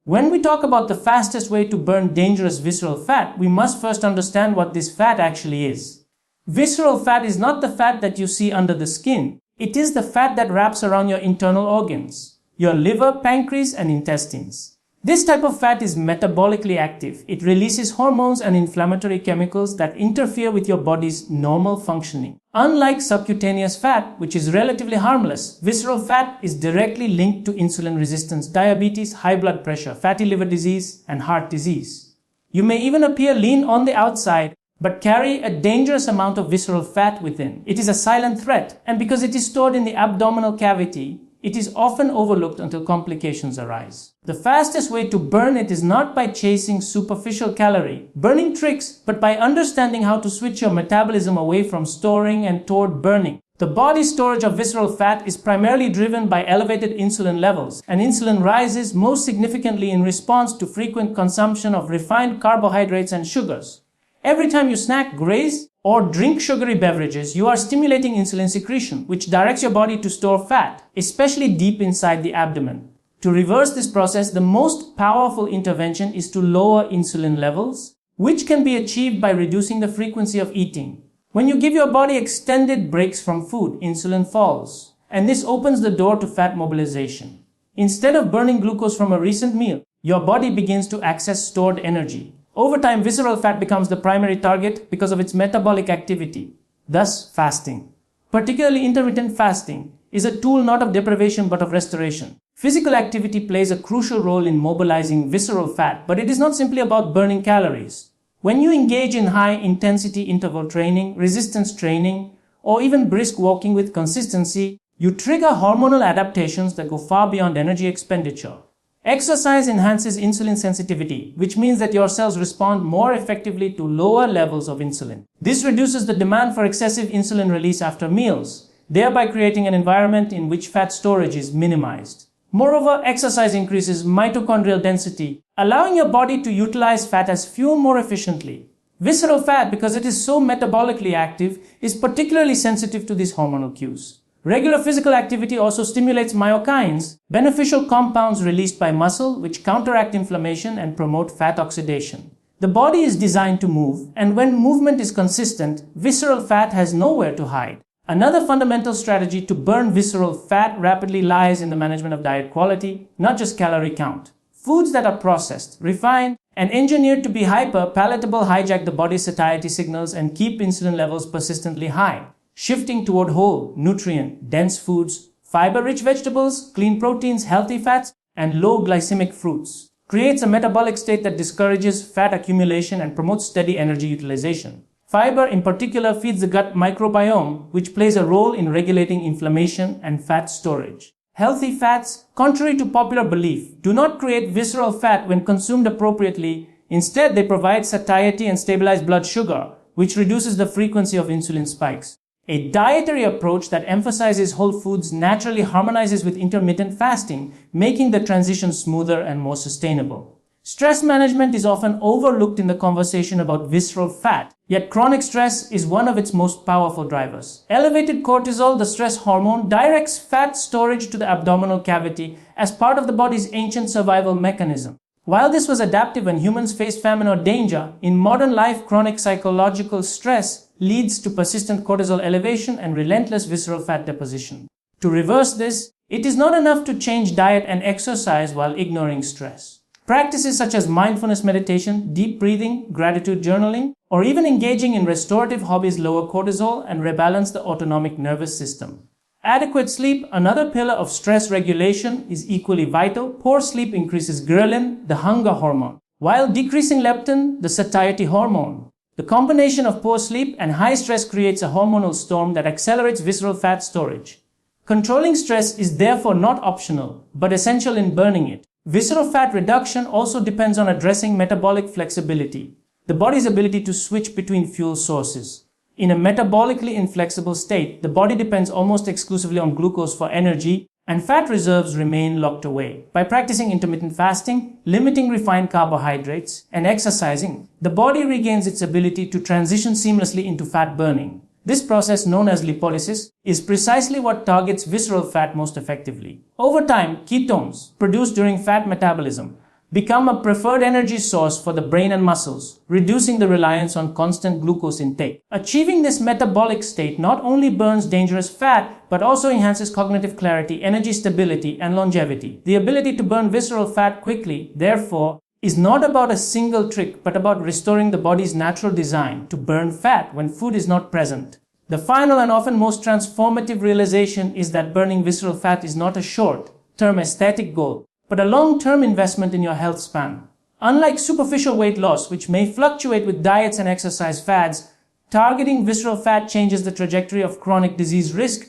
When we talk about the fastest way to burn dangerous visceral fat, we must first understand what this fat actually is. Visceral fat is not the fat that you see under the skin. It is the fat that wraps around your internal organs, your liver, pancreas, and intestines. This type of fat is metabolically active. It releases hormones and inflammatory chemicals that interfere with your body's normal functioning. Unlike subcutaneous fat, which is relatively harmless, visceral fat is directly linked to insulin resistance, diabetes, high blood pressure, fatty liver disease, and heart disease. You may even appear lean on the outside, but carry a dangerous amount of visceral fat within. It is a silent threat, and because it is stored in the abdominal cavity, it is often overlooked until complications arise. The fastest way to burn it is not by chasing superficial calorie burning tricks, but by understanding how to switch your metabolism away from storing and toward burning. The body's storage of visceral fat is primarily driven by elevated insulin levels, and insulin rises most significantly in response to frequent consumption of refined carbohydrates and sugars. Every time you snack, graze, or drink sugary beverages, you are stimulating insulin secretion, which directs your body to store fat, especially deep inside the abdomen. To reverse this process, the most powerful intervention is to lower insulin levels, which can be achieved by reducing the frequency of eating. When you give your body extended breaks from food, insulin falls, and this opens the door to fat mobilization. Instead of burning glucose from a recent meal, your body begins to access stored energy. Over time, visceral fat becomes the primary target because of its metabolic activity, thus fasting. Particularly intermittent fasting is a tool not of deprivation but of restoration. Physical activity plays a crucial role in mobilizing visceral fat, but it is not simply about burning calories. When you engage in high-intensity interval training, resistance training, or even brisk walking with consistency, you trigger hormonal adaptations that go far beyond energy expenditure. Exercise enhances insulin sensitivity, which means that your cells respond more effectively to lower levels of insulin. This reduces the demand for excessive insulin release after meals, thereby creating an environment in which fat storage is minimized. Moreover, exercise increases mitochondrial density, allowing your body to utilize fat as fuel more efficiently. Visceral fat, because it is so metabolically active, is particularly sensitive to these hormonal cues. Regular physical activity also stimulates myokines, beneficial compounds released by muscle which counteract inflammation and promote fat oxidation. The body is designed to move, and when movement is consistent, visceral fat has nowhere to hide. Another fundamental strategy to burn visceral fat rapidly lies in the management of diet quality, not just calorie count. Foods that are processed, refined, and engineered to be hyper-palatable hijack the body's satiety signals and keep insulin levels persistently high. Shifting toward whole, nutrient-dense foods, fiber-rich vegetables, clean proteins, healthy fats, and low glycemic fruits creates a metabolic state that discourages fat accumulation and promotes steady energy utilization. Fiber in particular feeds the gut microbiome, which plays a role in regulating inflammation and fat storage. Healthy fats, contrary to popular belief, do not create visceral fat when consumed appropriately. Instead, they provide satiety and stabilize blood sugar, which reduces the frequency of insulin spikes. A dietary approach that emphasizes whole foods naturally harmonizes with intermittent fasting, making the transition smoother and more sustainable. Stress management is often overlooked in the conversation about visceral fat, yet chronic stress is one of its most powerful drivers. Elevated cortisol, the stress hormone, directs fat storage to the abdominal cavity as part of the body's ancient survival mechanism. While this was adaptive when humans faced famine or danger, in modern life, chronic psychological stress leads to persistent cortisol elevation and relentless visceral fat deposition. To reverse this, it is not enough to change diet and exercise while ignoring stress. Practices such as mindfulness meditation, deep breathing, gratitude journaling, or even engaging in restorative hobbies lower cortisol and rebalance the autonomic nervous system. Adequate sleep, another pillar of stress regulation, is equally vital. Poor sleep increases ghrelin, the hunger hormone, while decreasing leptin, the satiety hormone. The combination of poor sleep and high stress creates a hormonal storm that accelerates visceral fat storage. Controlling stress is therefore not optional, but essential in burning it. Visceral fat reduction also depends on addressing metabolic flexibility, the body's ability to switch between fuel sources. In a metabolically inflexible state, the body depends almost exclusively on glucose for energy, and fat reserves remain locked away. By practicing intermittent fasting, limiting refined carbohydrates, and exercising, the body regains its ability to transition seamlessly into fat burning. This process, known as lipolysis, is precisely what targets visceral fat most effectively. Over time, ketones, produced during fat metabolism, become a preferred energy source for the brain and muscles, reducing the reliance on constant glucose intake. Achieving this metabolic state not only burns dangerous fat, but also enhances cognitive clarity, energy stability, and longevity. The ability to burn visceral fat quickly, therefore, is not about a single trick, but about restoring the body's natural design to burn fat when food is not present. The final and often most transformative realization is that burning visceral fat is not a short-term aesthetic goal, but a long-term investment in your health span. Unlike superficial weight loss, which may fluctuate with diets and exercise fads, targeting visceral fat changes the trajectory of chronic disease risk.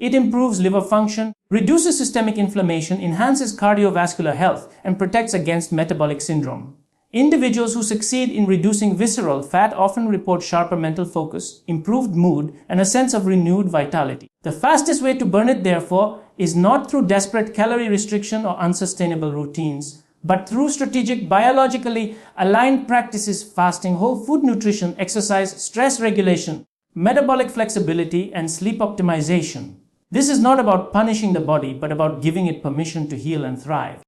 It improves liver function, reduces systemic inflammation, enhances cardiovascular health, and protects against metabolic syndrome. Individuals who succeed in reducing visceral fat often report sharper mental focus, improved mood, and a sense of renewed vitality. The fastest way to burn it, therefore, is not through desperate calorie restriction or unsustainable routines, but through strategic, biologically aligned practices: fasting, whole food nutrition, exercise, stress regulation, metabolic flexibility, and sleep optimization. This is not about punishing the body, but about giving it permission to heal and thrive.